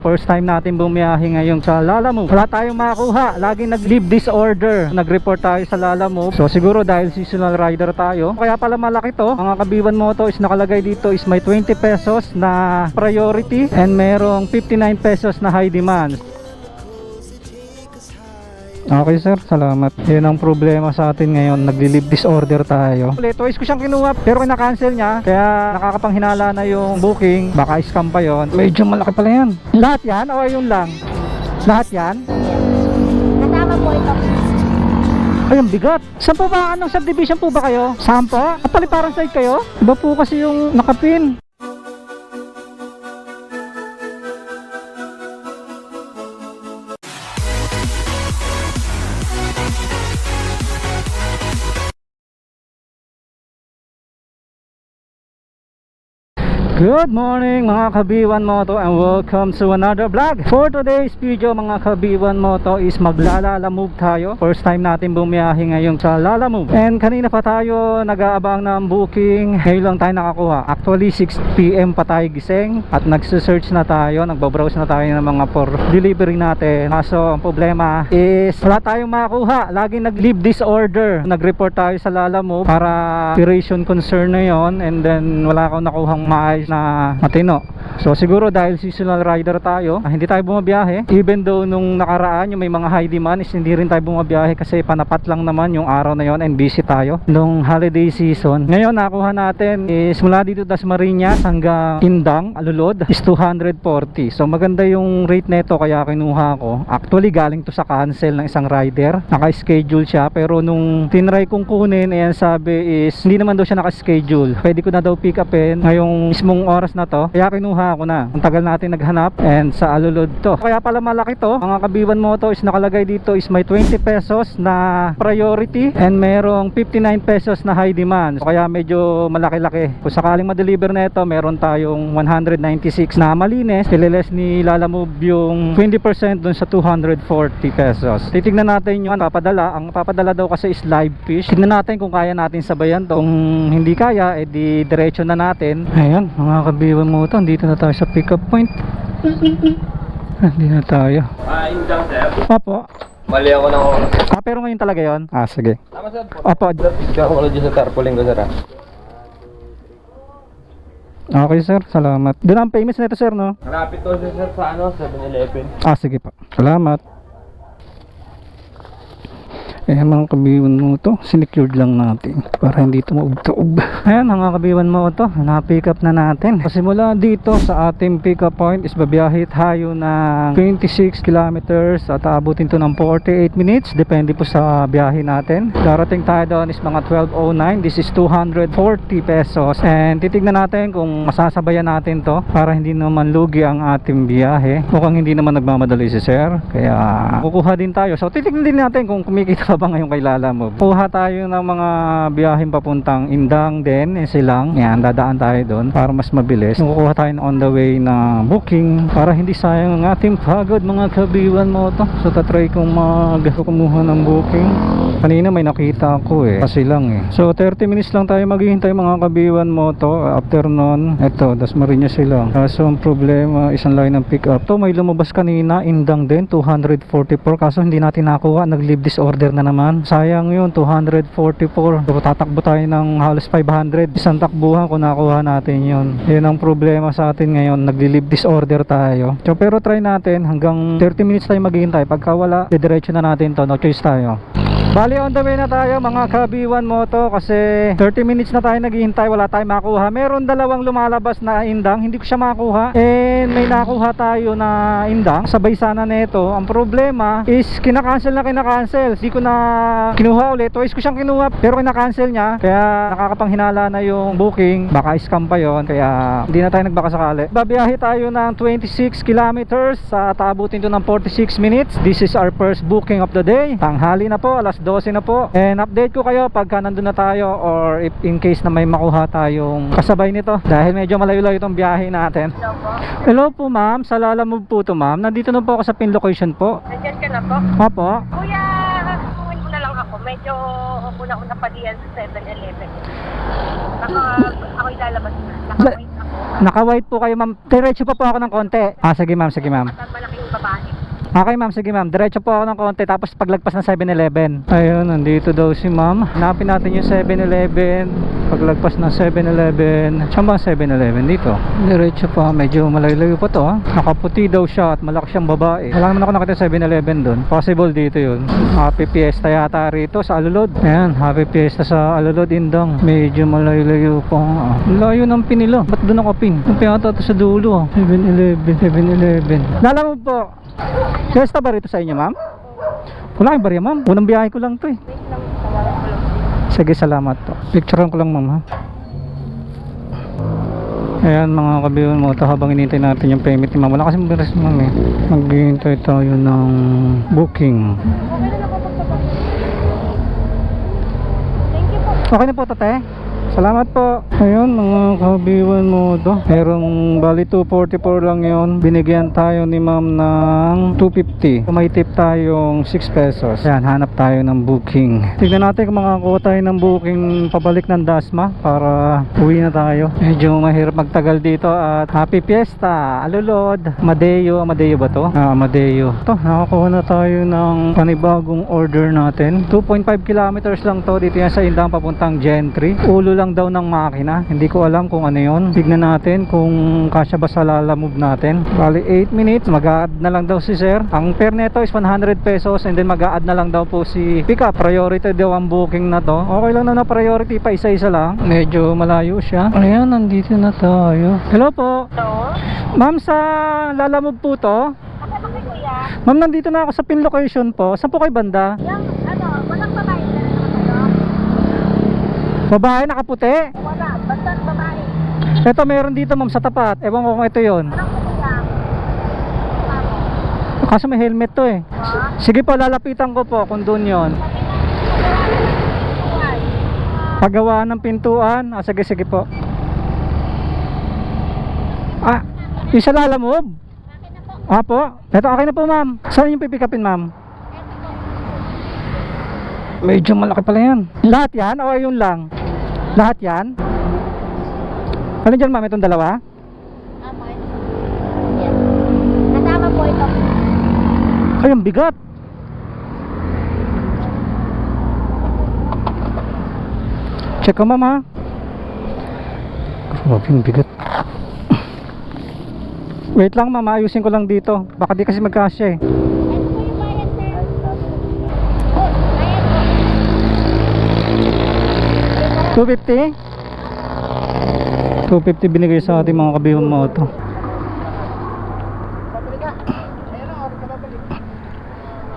First time natin bumiyahe ngayon sa Lalamove. Wala tayong makakuha. Laging nag-leave disorder. Nag-report tayo sa Lalamove. So siguro dahil seasonal rider tayo. Kaya pala malaki to. Mga Kabiwan Moto is nakalagay dito is may 20 pesos na priority and merong 59 pesos na high demand. Okay sir, salamat. Yun ang problema sa atin ngayon, nagli-leave disorder tayo. Twice ko siyang kinuha pero na-cancel niya, kaya nakakapanghinala na yung booking. Baka scam pa yon. Medyo malaki pala yan. Lahat yan o yun lang? Lahat yan? Kasama po ito. Ay, ang bigat. Saan po ba? Anong subdivision po ba kayo? Saan po? Paliparang side kayo? Iba po kasi yung nakapin. Good morning mga Kabiwan Moto and welcome to another vlog. For today's video mga Kabiwan Moto is maglalamove tayo. First time natin bumiyahe ngayon sa Lalamove. And kanina pa tayo nag-aabang ng booking. Ngayon lang tayo nakakuha. Actually 6 PM pa tayo gising at nagse-search na tayo. Nagbabrowse na tayo ng mga for delivery natin. Kaso ang problema is wala tayong makakuha. Laging nag-leave disorder. Nag-report tayo sa Lalamove para operation concern na yon. And then wala akong nakuhang maayos na matino. So siguro dahil seasonal rider tayo, hindi tayo bumabiyahe. Even though nung nakaraan yung may mga high demand is hindi rin tayo bumabiyahe kasi panapat lang naman yung araw na yon and busy tayo nung holiday season. Ngayon nakuha natin is mula dito Dasmariñas hanggang Indang, Alulod is 240. So maganda yung rate neto kaya kinuha ko. Actually galing to sa cancel ng isang rider. Naka-schedule siya pero nung tinry kong kunin, ayan sabi is hindi naman daw siya naka-schedule. Pwede ko na daw pick upin ngayong mismong oras na to, kaya kinuha ko na. Ang tagal natin naghanap and sa Alulod to. Kaya pala malaki to. Mga Kabiwan Moto is nakalagay dito is may 20 pesos na priority and merong 59 pesos na high demand. So, kaya medyo malaki-laki. Kung sakaling ma-deliver na ito, meron tayong 196 na malinis. Ililes ni Lalamove yung 20% dun sa 240 pesos. Titignan natin yung papadala. Ang papadala daw kasi is live fish. Tignan natin kung kaya natin sabayan to. Kung hindi kaya, edi diretso na natin. Ayan, mga Kabiwan Moto, dito na tayo sa pick up point. Hindi na tayo. Indang sir. Opo. Mali ako ng oras. Pero ngayon talaga yon. Sige. Tama sir. Opo. Ikaw ako ulit sa tarpaulin ko sir. Okay sir, salamat. Doon ang payments nito sir, no? Malapit to sir sa 7-Eleven. Sige pa. Salamat. Mga Kabiwan Moto, sinecured lang natin para hindi tumuog-tuog. Ayan mga Kabiwan Moto, na-pick up na natin. Simula dito sa ating pick up point is babiyahe tayo ng 26 kilometers at aabutin to ng 48 minutes. Depende po sa biyahe natin. Darating tayo doon is mga 12:09. This is 240 pesos. And titignan natin kung masasabayan natin to para hindi naman lugi ang ating biyahe. Mukhang hindi naman nagmamadali si sir. Kaya kukuha din tayo. So titignan din natin kung kumikita ba ngayon kay Lalamove. Kuha tayo ng mga biyaheng papuntang Indang din, Silang. Yan, dadaan tayo doon para mas mabilis. Kukuha tayo on the way na booking para hindi sayang ang ating pagod mga Kabiwan Moto. So tatry kong kumuha ng booking. Kanina may nakita ako kasi lang So 30 minutes lang tayo maghihintay mga Kabiwan Moto. After nun, eto, Dasmariñas Silang. So ang problema, isang line ng pick up. To may lumabas kanina, Indang din, 244. Kaso hindi natin nakuha, nag-leave disorder na naman. Sayang yun, 244. So tatakbo tayo ng halos 500. Isang takbuhan kung nakuha natin yun. Yun ang problema sa atin ngayon, nagli-leave disorder tayo. So pero try natin, hanggang 30 minutes tayo maghihintay. Pagka wala, didiretso na natin to, no choice tayo. Bali on the way na tayo mga Kabiwan Moto kasi 30 minutes na tayo naghihintay, wala tayong makuha. Meron dalawang lumalabas na Indang, hindi ko siya makuha. And may nakuha tayo na Indang, sabay sana nito. Ang problema is kinakancel na kinakancel. Hindi ko na kinuha ulit. Twice ko siyang kinuha pero kinakancel niya. Kaya nakakapanghinala na yung booking. Baka scam pa yon. Kaya hindi na tayo nagbakasakali. Babiyahe tayo ng 26 kilometers sa abutin to ng 46 minutes. This is our first booking of the day. Tanghali na po, alas 12 na po. And update ko kayo pagka nandun na tayo or if in case na may makuha tayong kasabay nito dahil medyo malayo-layo itong biyahe natin. Hello po ma'am, sa Lalamove po to ma'am. Nandito na po ako sa pin location po. Nandiyan ka na po? Opo. Kuya, kunin mo na lang ako. medyo una-una pa diyan sa 7-Eleven. Ako'y lalabas na. Naka-wait ako. Naka-white po kayo ma'am. Diretso pa po ako ng konti. Sige ma'am, sige ma'am. At malaking babae. Okay ma'am, sige ma'am. Diretso po ako ng konti tapos paglagpas ng 7-Eleven. Ayun, nandito daw si ma'am. Hanapin natin yung 7-Eleven. Paglagpas ng 7-Eleven. Saan ba ang 7-Eleven dito? Diretso pa, medyo malayo pa to ha. Nakaputi daw siya at malaki siyang babae. Wala naman ako nakita 7-Eleven doon. Possible dito yun. Happy Fiesta yata rito sa Alulod. Ayan, Happy Fiesta sa Alulod Indang. Medyo malayo pa. Layo ng pinilo. Ba't doon ako pin? Yung pinata to sa dulo. 7-Eleven, 7-Eleven. Lala mo po. Fiesta ba rito sa inyo ma'am? Wala kayong barya ma'am. Unang biyahe ko lang to eh. Wait lang, tawagan ko lang. Sige, salamat po. Picturean ko lang ma'am ha. Ayan mga kabiyon mo ito habang hinihintay natin yung payment ni ma'am. Wala kasing biras ma'am eh. Maghihintay tayo ng booking. Okay na ako magpapagod. Thank you po. Okay na po tate. Salamat po. Ayun mga kabiwan mo to. Merong bali 244 lang yon. Binigyan tayo ni ma'am ng 250. May tip tayong 6 pesos. Ayan, hanap tayo ng booking. Tignan natin kung makakuha tayo ng booking pabalik ng Dasma para uwi na tayo. Medyo mahirap magtagal dito at Happy Fiesta, Alulod, Madeo. Madeo ba to? Madeo. Ito, nakakuha na tayo ng panibagong order natin. 2.5 kilometers lang to. Dito yan sa Indang papuntang Gentry. Ulo lang daw ng makina. Hindi ko alam kung ano yun. Tignan natin kung kasya ba sa lalamove natin. Bali 8 minutes. Mag-a-add na lang daw si sir. Ang fare neto is 100 pesos and then mag-a-add na lang daw po si pickup. Priority daw ang booking na to. Okay lang na priority pa isa-isa lang. Medyo malayo siya. Ayan, nandito na tayo. Hello po. So, Ma'am, sa lalamove po to? kasama kay kuya. Ma'am, nandito na ako sa pin location po. Saan po kayo banda? Yung, walang babae na naman Babae nakaputi? Wala, basta babae. Ito meron dito ma'am sa tapat. Ewan ko kung ito yon. Anong kuya? Kaso may helmet to eh. Sige po, lalapitan ko po kung doon yon. Paggawaan ng pintuan. Sige, sige po. Yung sa lalamove? Po. Ito, okay na po ma'am. Saan yung pipikapin ma'am? Medyo malaki pala yan. Lahat yan o yun lang? Lahat yan? Ano dyan ma'am? Itong dalawa? Kasama po ito. Ay, ang bigat. Check ko ma'am ha. Grabe, ang bigat. Wait lang ma'am, ayusin ko lang dito. Baka di kasi magkasya eh. Ito po yung bayad, sir. Bayad po. 250? 250 binigay sa ating mga kabihong mo ito.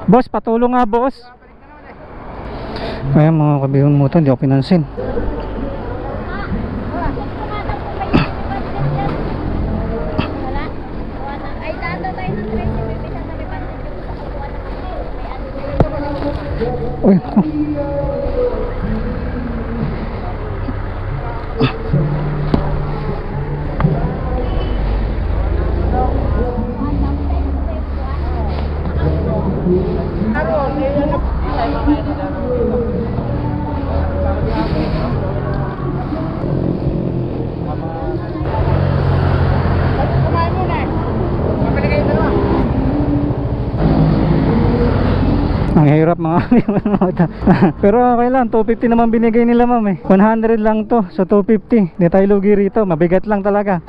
Boss, patulong nga boss. Ayan mga kabihong mo ito, hindi ako pinansin. Ay, tato tayo ng 13. May bisa na may pansin yung sa kukuha ng may ano. Uy, ako. Ang hirap mga pero okay lang, 250 naman binigay nila ma'am eh. 100 lang to, so 250. Hindi tayo lugi rito, mabigat lang talaga.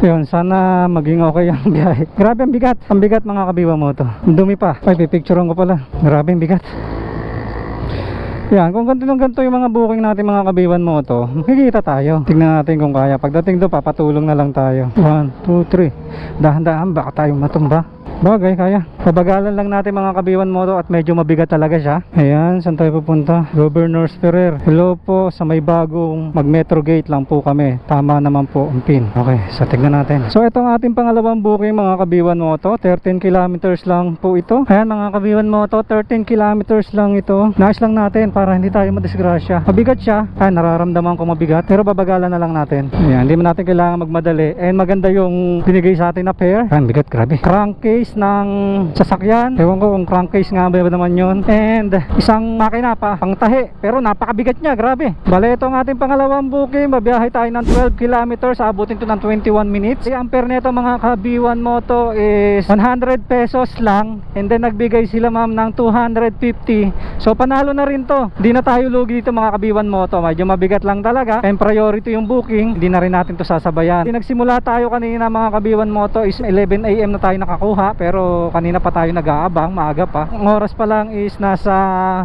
Yun, sana maging okay ang biyahe. Grabe ang bigat. Ang bigat mga kabiwa mo to. Ang dumi pa. Ay, pipicturean ko pala. Grabe ang bigat. Yan, kung ganito yung mga booking natin mga kabiwan mo to, makikita tayo. Tingnan natin kung kaya. Pagdating doon, papatulong na lang tayo. 1, 2, 3. Dahan-dahan, baka tayong matumba. Bagay, kaya. Pabagalan lang natin mga kabiwan mo to at medyo mabigat talaga siya. Ayan, saan tayo pupunta? Governor's Ferrer. Hello po, sa may bagong mag-metro gate lang po kami. Tama naman po ang pin. Okay, so tignan natin. So itong ating pangalawang booking mga kabiwan mo to. 13 kilometers lang po ito. Ayan mga kabiwan mo to, 13 kilometers lang ito. Nice lang natin para para hindi tayo madisgrasya. Mabigat siya, nararamdaman ko mabigat, pero babagalan na lang natin. Ayan, hindi mo natin kailangan magmadali. And maganda yung binigay sa atin na pair. Bigat, grabe. Crankcase ng sasakyan, ewan ko kung crankcase nga ba naman yun. And isang makina pa, pangtahi, pero napakabigat niya, grabe. Bale, ito ang ating pangalawang booking. Babiyahe tayo ng 12 kilometers, abutin to ng 21 minutes. Ang ampere nito mga ka-B1 Moto is 100 pesos lang. And then nagbigay sila ma'am ng 250. So panalo na rin to. Hindi na tayo lugi dito mga ka-B1 Moto. Medyo mabigat lang talaga. And priority yung booking. Hindi na rin natin to sasabayan. Nagsimula tayo kanina mga ka-B1 Moto is 11 AM na tayo nakakuha. Pero kanina pa tayo nag-aabang, maaga pa. Ang oras pa lang is nasa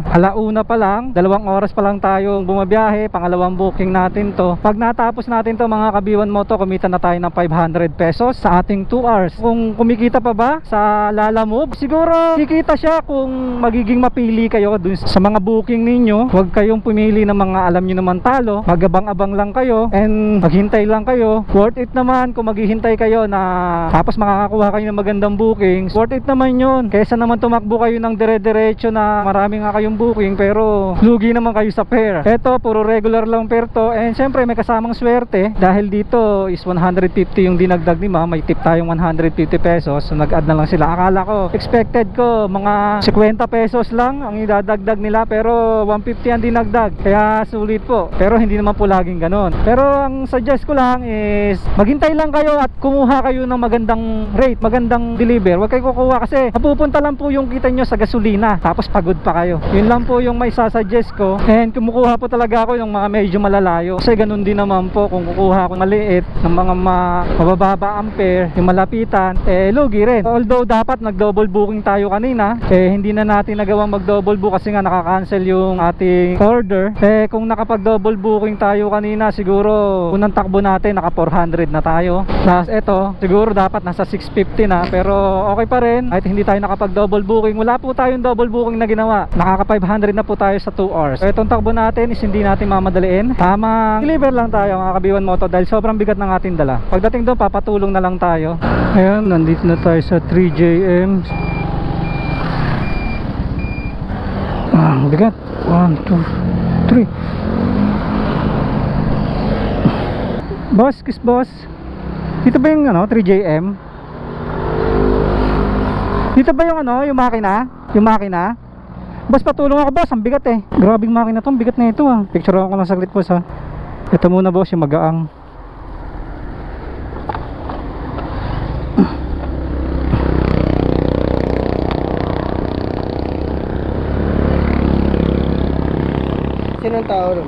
alauna pa lang. 2 oras pa lang tayong bumabiyahe. Pangalawang booking natin to. Pag natapos natin to mga ka-B1 Moto, kumita na tayo ng 500 pesos sa ating 2 hours. Kung kumikita pa ba sa Lalamove, siguro kikita siya kung magiging mapili kayo dun sa mga booking ninyo. Huwag kayong pumili ng mga alam nyo naman talo. Magabang-abang lang kayo and maghintay lang kayo. Worth it naman kung maghihintay kayo na tapos makakakuha kayo ng magandang bookings. Worth it naman yun. Kesa naman tumakbo kayo ng dire-diretso na marami nga kayong booking pero lugi naman kayo sa pair. Eto, puro regular lang pair to. And syempre may kasamang swerte dahil dito is 150 yung dinagdag ni ma'am. May tip tayong 150 pesos. So nag-add na lang sila. Akala ko, expected ko mga 50 pesos lang ang idadagdag nila pero 150 ang dinagdag. Kaya sulit po. Pero hindi naman po laging ganon. Pero ang suggest ko lang is maghintay lang kayo at kumuha kayo ng magandang rate, magandang deliver. Huwag kayo kukuha kasi napupunta lang po yung kita nyo sa gasolina tapos pagod pa kayo. Yun lang po yung may sasuggest ko. And kumukuha po talaga ako yung mga medyo malalayo kasi ganun din naman po kung kukuha ako maliit ng mga mabababa ampere, yung malapitan, lugi rin. Although dapat nag-double booking tayo kanina, hindi na natin nagawang mag-double book kasi nga nakaka-cancel yung ating order. Kung nakapag-double booking tayo kanina, siguro unang takbo natin naka 400 na tayo. Tapos eto, siguro dapat nasa 650 na, pero okay pa rin kahit hindi tayo nakapag-double booking. Wala po tayong double booking na ginawa. Nakaka 500 na po tayo sa 2 hours. Etong takbo natin is hindi natin mamadaliin. Tamang deliver lang tayo mga ka-B1 Moto dahil sobrang bigat ng ating dala. Pagdating doon, papatulong na lang tayo. Ayan, nandito na tayo sa 3JM. Bigat. 1, 2, 3. Boss, kiss boss. Dito ba yung 3JM? Dito ba yung yung makina? Yung makina? Boss, patulong ako boss, ang bigat eh. Grabing makina to, ang bigat na ito Picture ako lang saglit boss Ito muna boss, yung magaang. Sinong tao rin?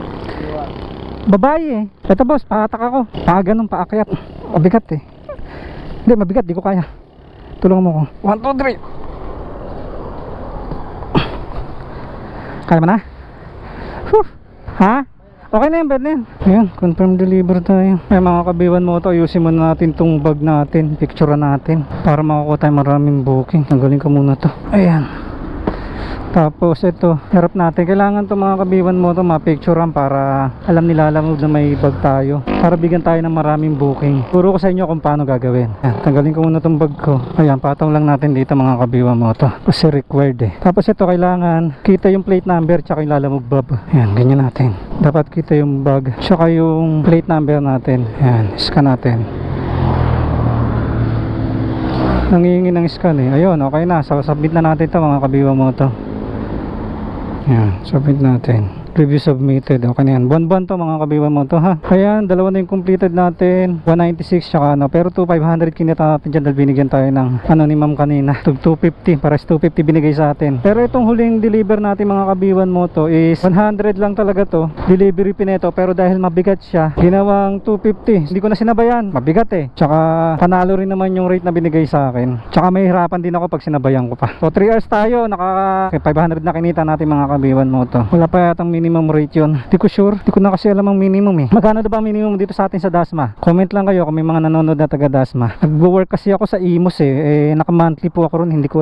Babae eh. Ito boss, pahatak ako. Ganun, paakyat. Mabigat eh. Hindi, mabigat, di ko kaya. Tulungan mo ko. 1, 2, 3. Kaya mo na? Whew. Ha? Okay na yung bed na yun. Ayan, confirm deliver tayo. Ay mga ka-B1 Moto, ayusin muna natin tong bag natin. Picturean natin. Para makakuha tayo maraming booking. Tanggalin ko muna to. Ayan. Tapos ito, harap natin. Kailangan to mga ka-B1 Moto ma-picturean para alam nila Lalamove na may bag tayo. Para bigyan tayo ng maraming booking. Turo ko sa inyo kung paano gagawin. Ayan, tanggalin ko muna tong bag ko. Ayan, patong lang natin dito mga ka-B1 Moto. Kasi required eh. Tapos ito, kailangan kita yung plate number tsaka yung Lalamove bob. Ayan, ganyan natin. Dapat kita yung bag tsaka yung plate number natin. Ayan, scan natin. Nangihingi ng scan eh. Ayun, okay na. So, submit na natin ito mga ka-B1 Moto. Yan, submit natin. Review submitted. Okay na yan. Buwan-buwan to mga ka-B1 Moto ha. Ayan, dalawa na yung completed natin. 196 tsaka pero 2,500 kinita natin dyan dahil binigyan tayo ng ni ma'am kanina. 250. Pares 250 binigay sa atin. Pero itong huling deliver natin mga ka-B1 Moto is 100 lang talaga to. Delivery pineto. Pero dahil mabigat siya, ginawang 250. Hindi ko na sinabayan. Mabigat eh. Tsaka panalo rin naman yung rate na binigay sa akin. Tsaka may hirapan din ako pag sinabayan ko pa. So 3 hours tayo. Naka 500 na kinita natin mga ka-B1 Moto. Wala pa yatang minimum rate yun. Di ko sure, di ko na kasi alam ang minimum eh. Magkano na ba ang minimum dito sa atin sa Dasma? Comment lang kayo kung may mga nanonood na taga Dasma. Nag-work kasi ako sa Imus naka-monthly po ako ron. Hindi ko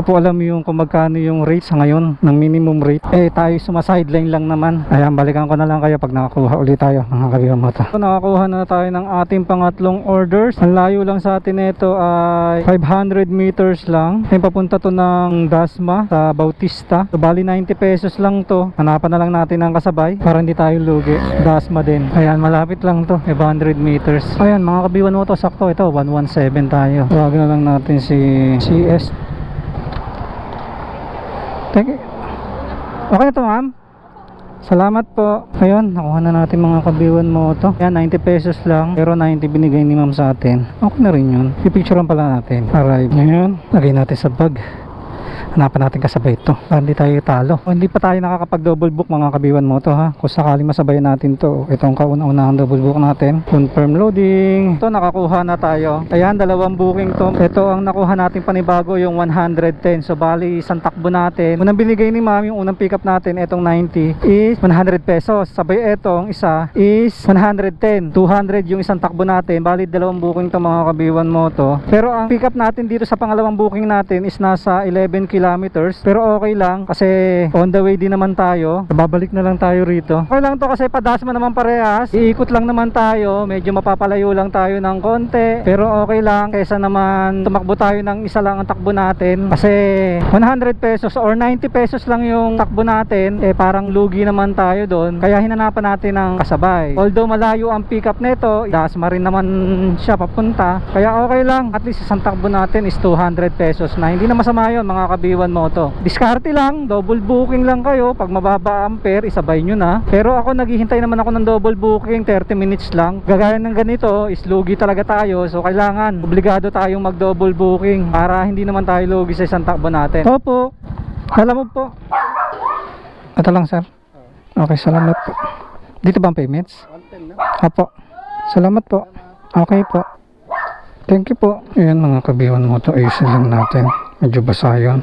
po alam yung kung magkano yung rate sa ngayon ng minimum rate. Tayo sumasideline lang naman. Ayan, balikan ko na lang kayo pag nakakuha ulit tayo, mga kabiyamoto. So, nakakuha na tayo ng ating pangatlong orders. Ang layo lang sa atin nito ay 500 meters lang. Ay papunta to ng Dasma sa Bautista. So, bali 90 pesos lang to. Hanapan na lang natin ang kasabay para hindi tayo lugi. Dasma din. Ayan, malapit lang to. 500 meters. Ayan, mga kabiwan mo to. Sakto ito. 117 tayo. Tawagin na lang natin si CS. Thank you. Okay na to, ma'am? Salamat po. Ayun, nakuha na natin mga kabiwan mo to. Ayan, 90 pesos lang. Pero 90 binigay ni ma'am sa atin. Okay na rin yun. Pipicturean pala natin. Arrive. Ngayon, lagay natin sa bag. Hanapan natin kasabay ito para hindi tayo talo. Hindi pa tayo nakakapag double book mga kabiwan mo to ha. Kung sakaling masabay natin to, itong kauna-unahang double book natin. Confirm loading. Ito nakakuha na tayo. Ayan, dalawang booking to. Ito ang nakuha natin panibago, yung 110. So bali isang takbo natin. Unang binigay ni ma'am, yung unang pick up natin, itong 90 is 100 pesos. Sabay itong isa is 110. 200 yung isang takbo natin. Bali dalawang booking to mga kabiwan mo to. Pero ang pick up natin dito sa pangalawang booking natin is nasa 11 kilometers, pero okay lang kasi on the way din naman tayo. Babalik na lang tayo rito. Okay lang to kasi padasma naman parehas. Iikot lang naman tayo, medyo mapapalayo lang tayo ng konti, pero okay lang kaysa naman tumakbo tayo ng isa lang ang takbo natin. Kasi 100 pesos or 90 pesos lang yung takbo natin, parang lugi naman tayo doon. Kaya hinanapan natin ng kasabay. Although malayo ang pick up nito, dasma rin naman siya papunta. Kaya okay lang, at least isang takbo natin is 200 pesos na hindi na masama yun mga kabiwan mo to. Diskarte lang, double booking lang kayo. Pag mababa ampere, isabay nyo na. Pero ako naghihintay naman ako ng double booking, 30 minutes lang. Gagaya ng ganito, is lugi talaga tayo. So kailangan, obligado tayong mag double booking para hindi naman tayo lugi sa isang takbo natin. Opo, alam mo po. Ito lang sir. Okay, salamat po. Dito ba ang payments? 110 na. Apo, salamat po. Okay po. Thank you po. Ayan mga kabiwan mo to, ayusin lang natin. Medyo basa yun.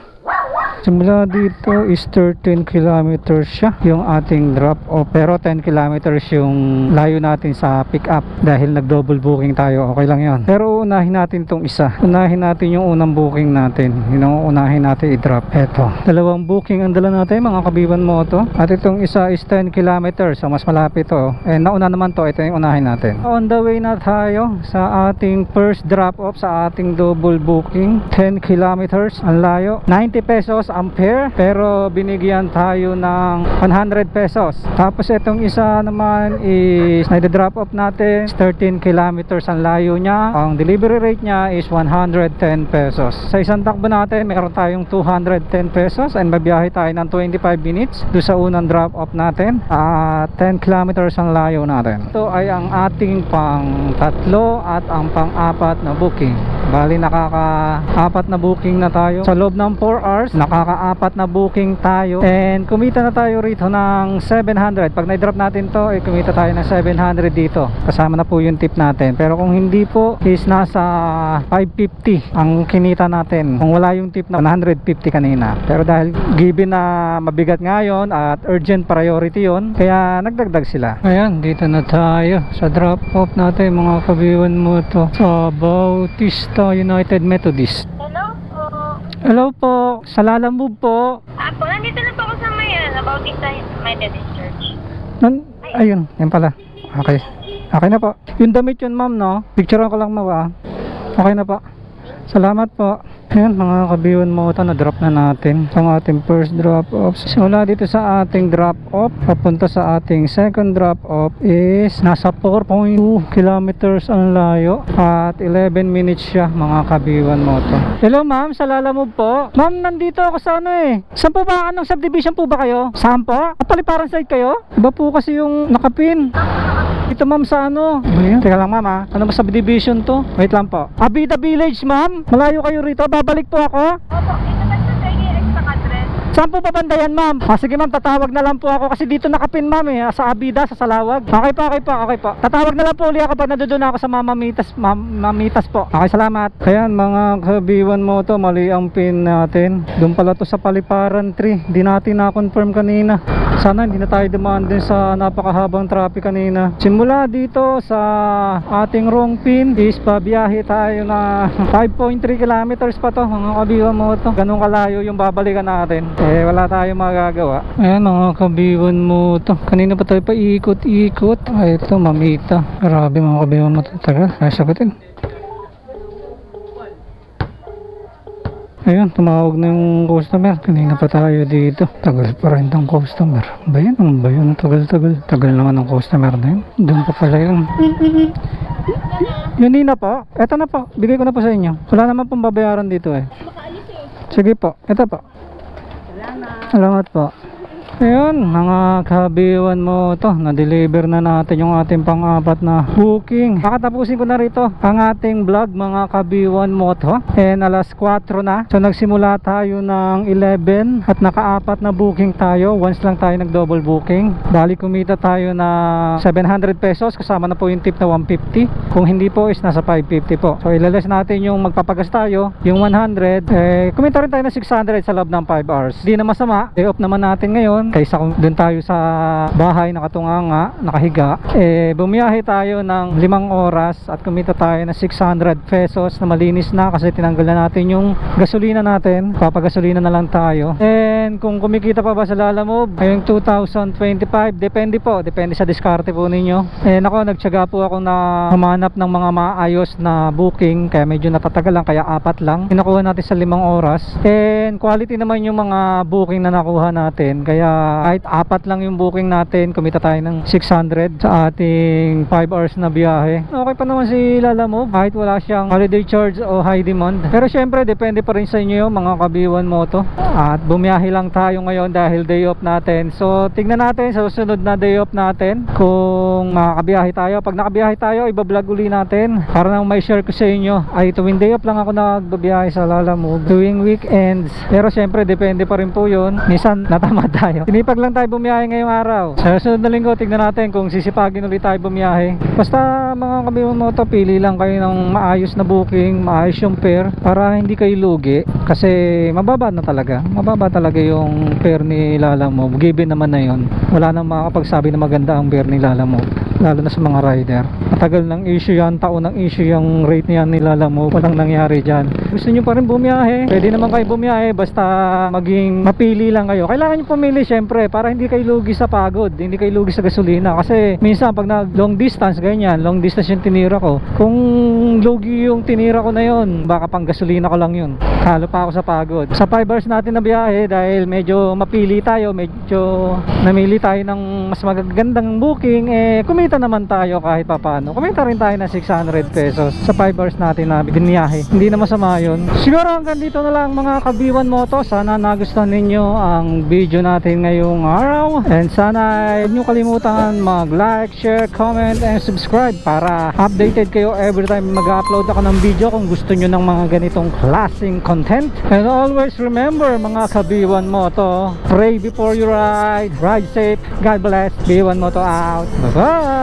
Simula dito is 13 kilometers siya yung ating drop off, pero 10 kilometers yung layo natin sa pick up dahil nag double booking tayo. Okay lang yon. Pero unahin natin tong isa, unahin natin yung unang booking natin, yung unahin natin i-drop. Eto, dalawang booking ang dala natin mga kabiwan mo to, at itong isa is 10 kilometers, so mas malapit to. Nauna naman to, ito yung unahin natin. On the way na tayo sa ating first drop off sa ating double booking. 10 kilometers ang layo, 90 pesos ampere, pero binigyan tayo ng 100 pesos. Tapos itong isa naman is na-drop off natin, 13 kilometers ang layo niya. Ang delivery rate niya is 110 pesos. Sa isang takbo natin meron tayong 210 pesos and mabiyahe tayo ng 25 minutes do sa unang drop off natin. 10 kilometers ang layo natin. Ito ay ang ating pang tatlo at ang pang apat na booking. Bali nakaka-apat na booking na tayo. Sa loob ng 4 hours nakaka-apat na booking tayo, and kumita na tayo rito ng 700. Pag na-drop natin to, kumita tayo ng 700 dito. Kasama na po yung tip natin. Pero kung hindi po, is nasa 550 ang kinita natin. Kung wala yung tip na 150 kanina. Pero dahil given na mabigat ngayon at urgent priority yon, kaya nagdagdag sila. Ayan, dito na tayo sa drop off natin mga kabiwan mo to sa Bautista United Methodist. Hello po. Hello po, sa Lalamove po. Apo, nandito na po ako sa Bautista Methodist Church. Ayun, yan pala. Okay. Okay na po. Yung damit yun ma'am, no? Picturean ko lang ma'am. Okay na po. Salamat po. Ayan mga kabiwan mo ito, na-drop na natin ang ating first drop off. Simula dito sa ating drop off papunta sa ating second drop off is nasa 4.2 kilometers ang layo at 11 minutes siya mga kabiwan mo ito. Hello ma'am, sa Lalamove po. Ma'am, nandito ako sa ano Saan po ba? Anong subdivision po ba kayo? Saan po? Paliparan side kayo? Iba po kasi yung nakapin. Ito ma'am sa ano? Ayan. Teka lang ma'am ha. Ano ba subdivision to? Wait lang po. Abida Village ma'am. Malayo kayo rito. Babalik po ako. Opo, dito ba sa 38 sa Kadres? Saan po banda yan, ma'am? Sige ma'am, tatawag na lang po ako kasi dito nakapin ma'am sa Abida, sa Salawag. Okay po. Tatawag na lang po ulit ako pag nandoon ako sa Mamitas po. Okay, salamat. Ayan mga kabiwan mo to, mali ang pin natin. Doon pala to sa Paliparan 3. Di natin na-confirm kanina. Sana hindi na tayo dumaan din sa napakahabang traffic kanina. Simula dito sa ating wrong pin is pabiyahe tayo na 5.3 kilometers pa to mga kabiwan mo to. Ganun kalayo yung babalikan natin. Wala tayong magagawa. Ayan mga kabiwan mo to. Kanina pa tayo pa ikot-ikot. Ito Mamita. Grabe mga kabiwan mo to. Tagal. Ay sagutin. Ayun, tumawag na yung customer. Kanina pa tayo dito. Tagal pa rin ng customer. Ba yan? Ano ba yun? Tagal naman ng customer na yun. Doon pa pala yun. Yun Nina po. Eto na po. Bigay ko na po sa inyo. Wala naman pong babayaran dito Sige po. Eto po. Salamat po. Ayun, mga kabiwan mo to, na-deliver na natin yung ating pang-apat na booking. Kakatapusin ko na rito ang ating vlog mga kabiwan mo to. And alas 4 na. So nagsimula tayo ng 11 at naka-apat na booking tayo. Once lang tayo nag-double booking. Bali kumita tayo na 700 pesos kasama na po yung tip na 150. Kung hindi po is nasa 550 po. So ilalas natin yung magpapagas tayo, yung 100. Kumita rin tayo na 600 sa loob ng 5 hours. Di na masama. Day off naman natin ngayon. Kaysa kung doon tayo sa bahay nakatunganga, nakahiga, bumiyahe tayo ng 5 oras at kumita tayo na 600 pesos na malinis na kasi tinanggal na natin yung gasolina natin. Papagasolina na lang tayo. And kung kumikita pa ba sa Lalamove ngayong 2025, depende sa diskarte po ninyo. And ako, nagtiyaga po ako na humanap ng mga maayos na booking, kaya medyo natatagal lang, kaya 4 lang kinukuha natin sa 5 oras. And quality naman yung mga booking na nakuha natin, kaya kahit 4 lang yung booking natin, kumita tayo ng 600 sa ating 5 hours na biyahe. Okay pa naman si Lalamove kahit wala siyang holiday charge o high demand. Pero syempre depende pa rin sa inyo mga kabiwan mo to. At bumiyahe lang tayo ngayon dahil day off natin. So tignan natin sa susunod na day off natin kung makakabiyahe tayo. Pag nakabiyahe tayo, ibablog uli natin para nang may share ko sa inyo. Ay tuwing day off lang ako nagbabiyahe sa Lalamove, tuwing weekends. Pero syempre depende pa rin po yun. Minsan natamad tayo. Sinipag lang tayo bumiyahe ngayong araw. Sa susunod na linggo, tignan natin kung sisipagin ulit tayo bumiyahe. Basta mga kabiwan mo to, pili lang kayo ng maayos na booking, maayos yung fare para hindi kayo lugi. Kasi mababa na talaga. Mababa talaga yung fare ni Lalamove. Given naman na yun. Wala nang makakapagsabi na maganda ang fare ni Lalamove. Lalo na sa mga rider. Matagal ng issue yan, taon ng issue yung rate niyan ni Lalamove. Walang nangyari dyan. Gusto nyo pa rin bumiyahe? Pwede naman kayo bumiyahe basta maging mapili lang kayo. Kailangan nyo pumili syempre para hindi kayo lugi sa pagod, hindi kayo lugi sa gasolina. Kasi minsan pag nag long distance, ganyan, long distance yung tinira ko. Kung lugi yung tinira ko na yun, baka pang gasolina ko lang yun. Halo pa ako sa pagod. Sa 5 hours natin na biyahe, dahil medyo mapili tayo, medyo namili tayo ng mas magagandang booking, kumita naman tayo kahit papaano. Kumita rin tayo na 600 pesos sa 5 hours natin na biniyahe. Hindi na masama yun. Siguro hanggang dito na lang mga kabiwan mo to. Sana nagustuhan ninyo ang video natin ngayong araw. And sana huwag nyo kalimutan mag-like, share, comment, and subscribe para updated kayo every time mag-upload ako ng video kung gusto nyo ng mga ganitong klaseng content. And always remember mga kabiwan mo to, pray before you ride, ride safe, God bless, Biwan mo to out, bye bye.